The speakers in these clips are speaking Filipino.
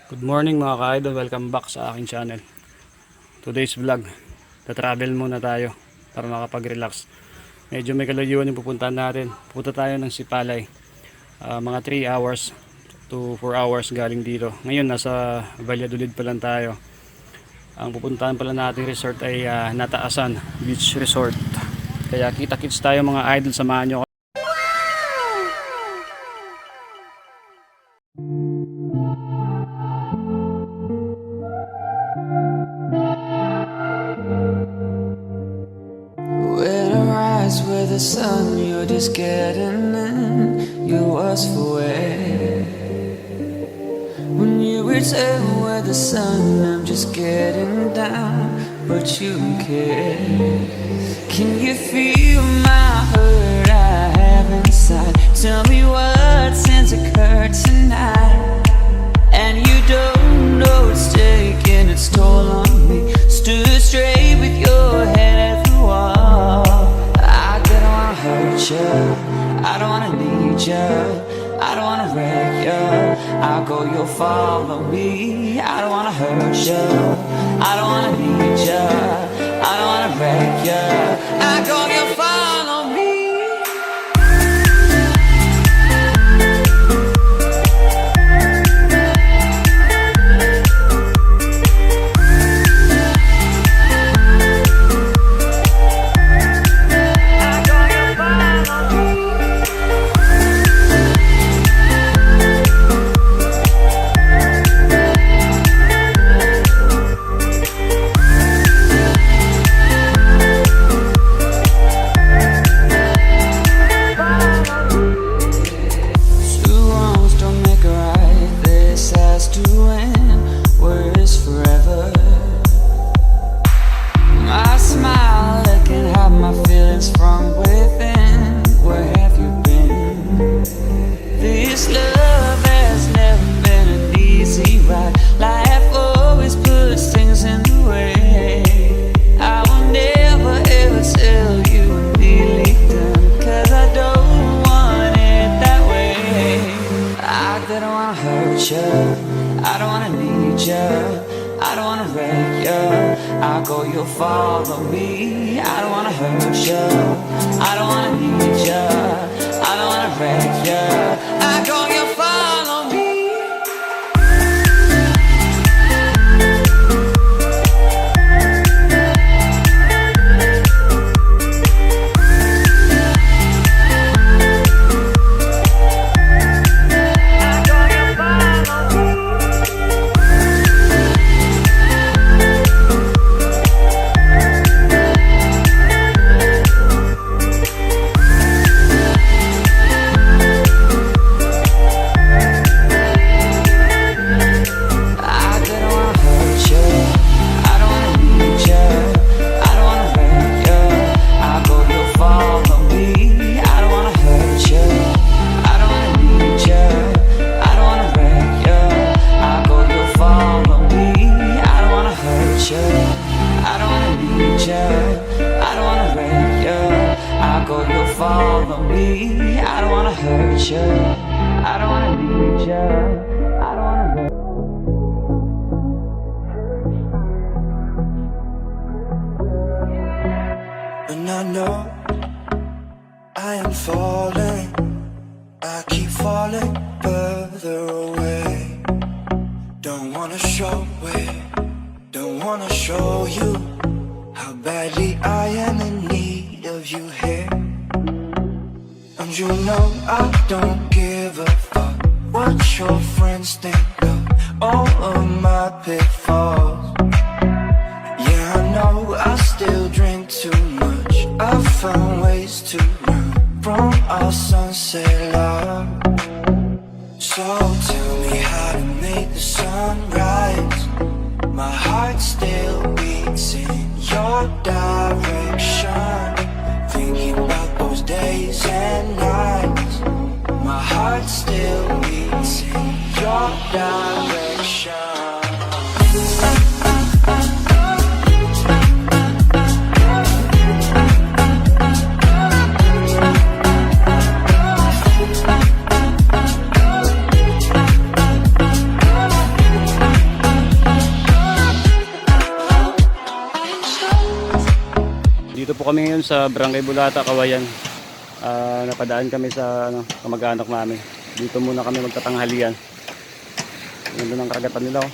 Good morning mga ka-idol, welcome back sa aking channel. Today's vlog, travel muna tayo para makapag-relax. Medyo may kalayuan yung pupuntahan natin. Pupunta tayo ng Sipalay, mga 3 hours to 4 hours galing dito. Ngayon nasa Valladolid pa lang tayo. Ang pupuntahan pala natin resort ay Nataasan Beach Resort. Kaya kita-kits tayo mga idol, samahan nyo. With the sun, you're just getting in. You was for where? When you return with the sun, I'm just getting down, but you care. Can you feel my hurt I have inside? Tell me what since occurred tonight, and you don't know it's taking its toll on me. Stood straight with your head at the wall. I don't wanna need you, I don't wanna wreck you. I'll go, you'll follow me. I don't wanna hurt you, I don't wanna need you, I don't wanna wreck you. I go, you'll follow me. I don't wanna need you, I don't wanna wreck you. I'll go, you'll follow me. I don't wanna hurt you, I don't wanna need you, I don't wanna wreck you. I go, you'll follow me. Follow me. I don't wanna hurt you, I don't wanna need you, I don't wanna hurt. And I know I am falling, I keep falling further away. Don't wanna show it, don't wanna show you how badly I am in need of you here. And you know I don't give a fuck what your friends think of all of my pitfalls. Yeah, I know I still drink too much, I found ways to run from our sunset love. So tell me how to make the sun rise. My heart still beats in your direction, thinking about those days and nights. My heart still beats in your direction. Dito po kami ngayon sa Barangay Bulata, Kawayan. Napadaan kami sa kamag-anak namin. Dito muna kami magtatanghalian. Ganda ng karagatan nila. Oh.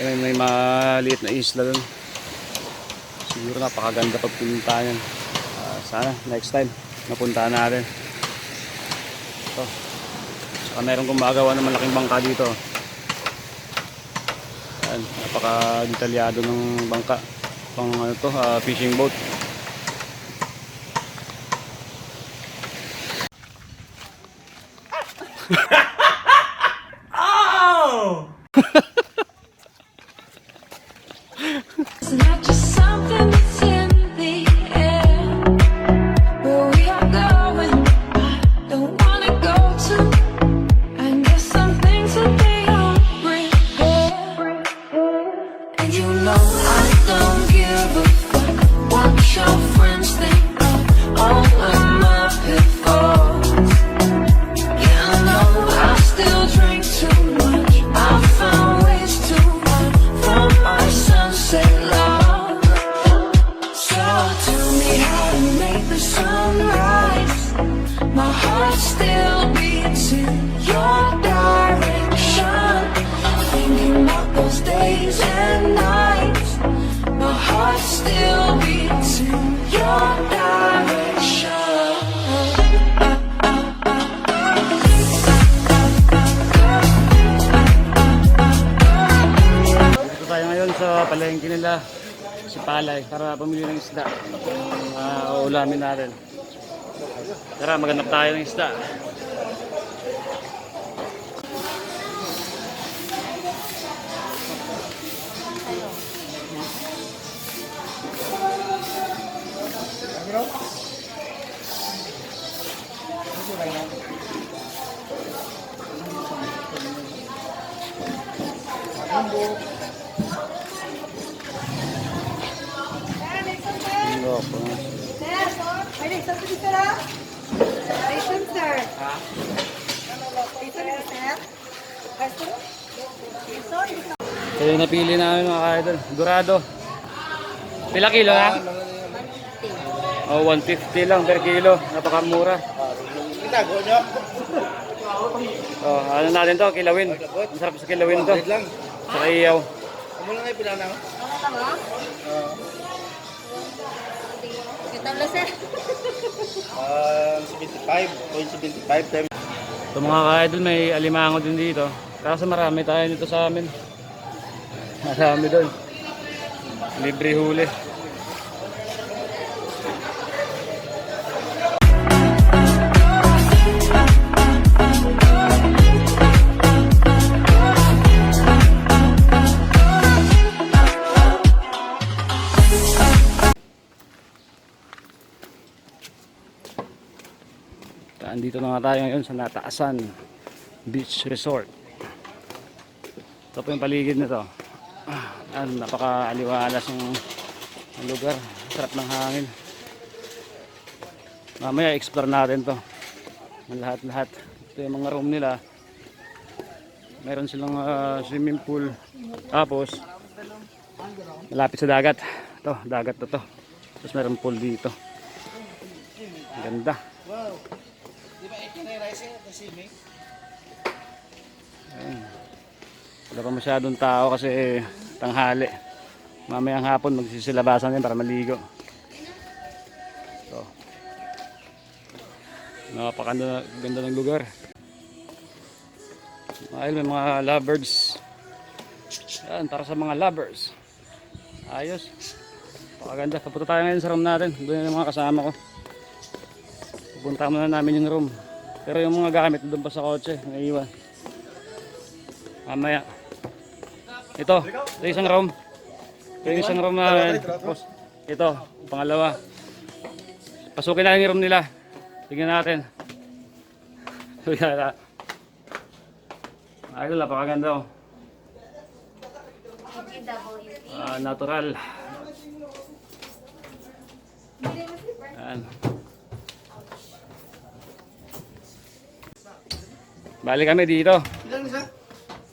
Ayan. May maliit na isla doon. Siguro napakaganda pag pinunta yan. Sana next time napuntahan natin. Ito. Saka meron gumagawa ng malaking bangka dito. Ayan, napaka-detalyado ng bangka. Pang ano to, fishing boat. Oh! It's not just something that's in the air. Where we are going, I don't wanna go to. I guess some things that they don't prepare. And you know I don't give a fuck what your friends think of all of my pitfalls. Yeah, I know I still drink too much. I found ways to run from my sunset love. So tell me how to make the sunrise. My heart still beats in your direction. Thinking about those days and nights. My heart still beats in your direction. Dito tayo ngayon sa palengke nila, Sipalay, para pumili ng isda. Ulamin natin. Tara, maghanap tayo ng isda. Ito yung napili namin mga kaidol. Dorado. Pila kilo na? Oh, 150 lang per kilo. Napakamura. Oh, ano natin to? Kilawin. Masarap sa kilawin to. Sa iyaw. Amo lang ay pila na. Kita ulit sir. 75.75 times. Ito mga ka-idol, may alimango din dito. Kaso marami tayo dito sa amin. Marami doon. Libre huli. Andito na nga tayo ngayon sa Nataasan Beach Resort. Ito po yung paligid nito. Napaka-aliwalas yung lugar. Sarap ng hangin. Mamaya explore natin to. Lahat-lahat. Ito yung mga room nila. Meron silang swimming pool. Tapos malapit sa dagat. Ito, dagat to. Tapos meron pool dito. Ganda. Ayun. Wala pa masyadong tao kasi tanghali. Mamayang hapon magsisilabasan din para maligo. So, napakaganda ng lugar. May mga lovebirds. Yan, para sa mga lovers. Ayos. Napakaganda. Papunta tayo ngayon sa room natin. Doon yung mga kasama ko. Pupunta muna namin yung room. Pero yung mga gamit doon pa sa kotse, naiiwan. Mamaya. Ito isang room. Ito yung isang room na ito, pangalawa. Pasukin natin yung room nila. Tingnan natin. Ayun, napakaganda. Natural. Ayan. Balik kami dito.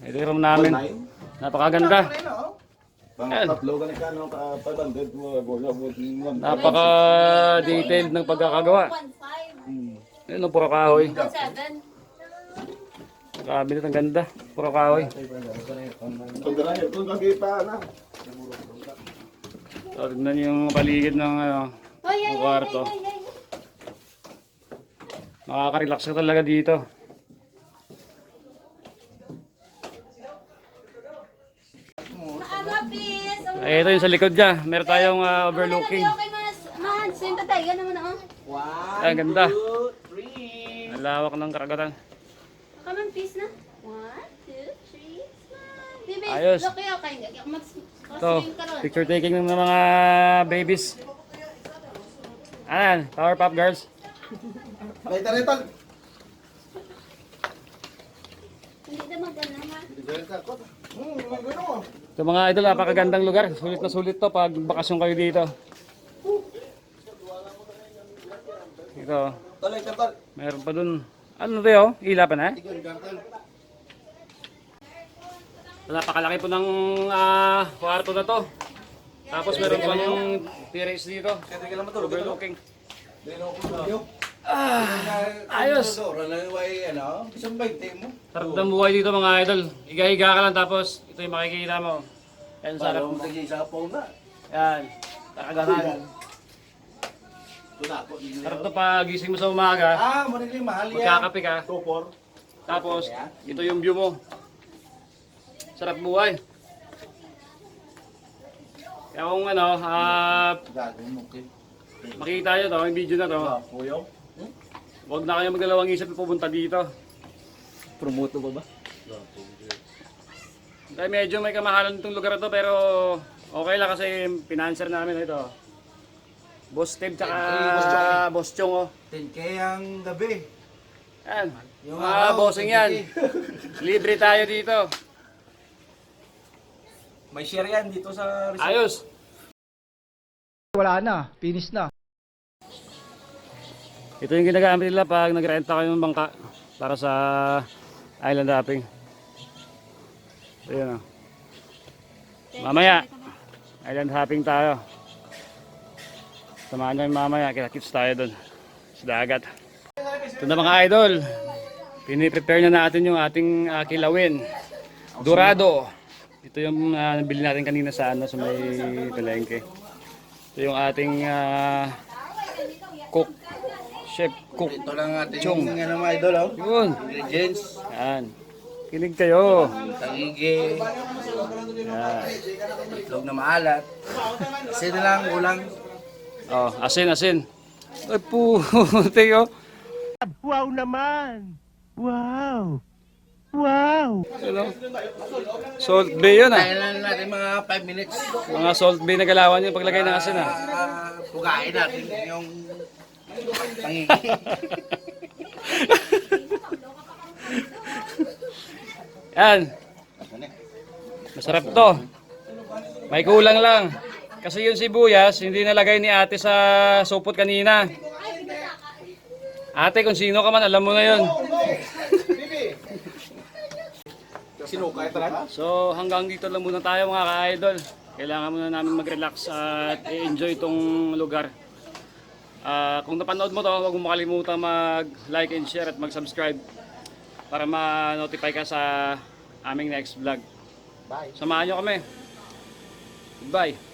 Ito yung room namin. Napakaganda. Yan. Tatlo ka na kano ka 500 mo. Napaka-detailed ng pagkakagawa. Ayun, ang puro kahoy. Cabinet, ang ganda. Puro kahoy. Pagdarayan, kung kagipa na. So, tignan yung paligid ng kwarto. Makaka-relax ka talaga dito. Ay, ito yung sa likod niya. Meron tayong overlooking. Ay, ang ganda. Ang lawak ng karagatan. Come on, please na. 1, 2, 3, smile. Baby, Ayos. look kayo kayo. Ito, picture taking ng mga babies. Ayan, Power Pop Girls. Ay, taritan. Hindi na maganda ma. Ito mga idol, napakagandang lugar. Sulit na sulit to pag bakasyon kayo dito. Ito, Tol, tol. meron pa dun. Ano to yun? Ila pa na? Napakalaki po ng kwarto na to. Tapos meron pa yung terrace dito. Overlooking. Ayos! Sarap ng buhay dito mga idol. Higa-higa ka lang tapos ito yung makikita mo. Yan sarap mo. Yan. Takagahan. Sarap to pag gising mo sa umaga. Magkakape ka. Tapos ito yung view mo. Sarap buhay. Kaya kung makikita nyo to, yung video na to. Huwag na kayo magdalawang isip na pupunta dito. Promote mo ba? Kaya medyo may kamahalan itong lugar na to pero okay lang kasi pinanser namin ito. Boss Steve tsaka Boss Chong. 10K ang gabi. Yan. Yung Mga araw, bossing yan. Libre tayo dito. May share yan dito sa resort. Ayos. Wala na, finish na. Ito yung ginagamit nila pag nagrenta kayo ng bangka para sa island hopping. Ayan o. Mamaya, island hopping tayo. Samahan nyo yung mamaya, kita-kits tayo doon sa dagat. Ito na mga idol. Piniprepare na natin yung ating kilawin. Dorado. Ito yung nabili natin kanina sa may palengke. Ito yung ating cook. Chef cook. Ito lang ating Chong. mga idol. Yun. Ingredients. Yan. Kinig kayo. Tangigi. Yan. Itlog na maalat. Kasi na lang ulang. Oh, asin. Ay puti oh. Wow naman! Wow! Ano? Salt bay yun ah. Kaya lang natin mga 5 minutes. Mga salt bay na galawan yung paglagay ng asin ah. Pugain natin yung tangigi. Yan. Masarap to. May kulang lang. Kasi yung sibuyas, hindi nalagay ni ate sa supot kanina. Ate, kung sino ka man, alam mo na yun. Sinukay talaga? So hanggang dito lang muna tayo mga ka-idol. Kailangan muna namin mag-relax at i-enjoy itong lugar. Kung napanood mo to, huwag mo makalimutan mag-like and share at mag-subscribe para ma-notify ka sa aming next vlog. Bye. Samahan nyo kami. Goodbye.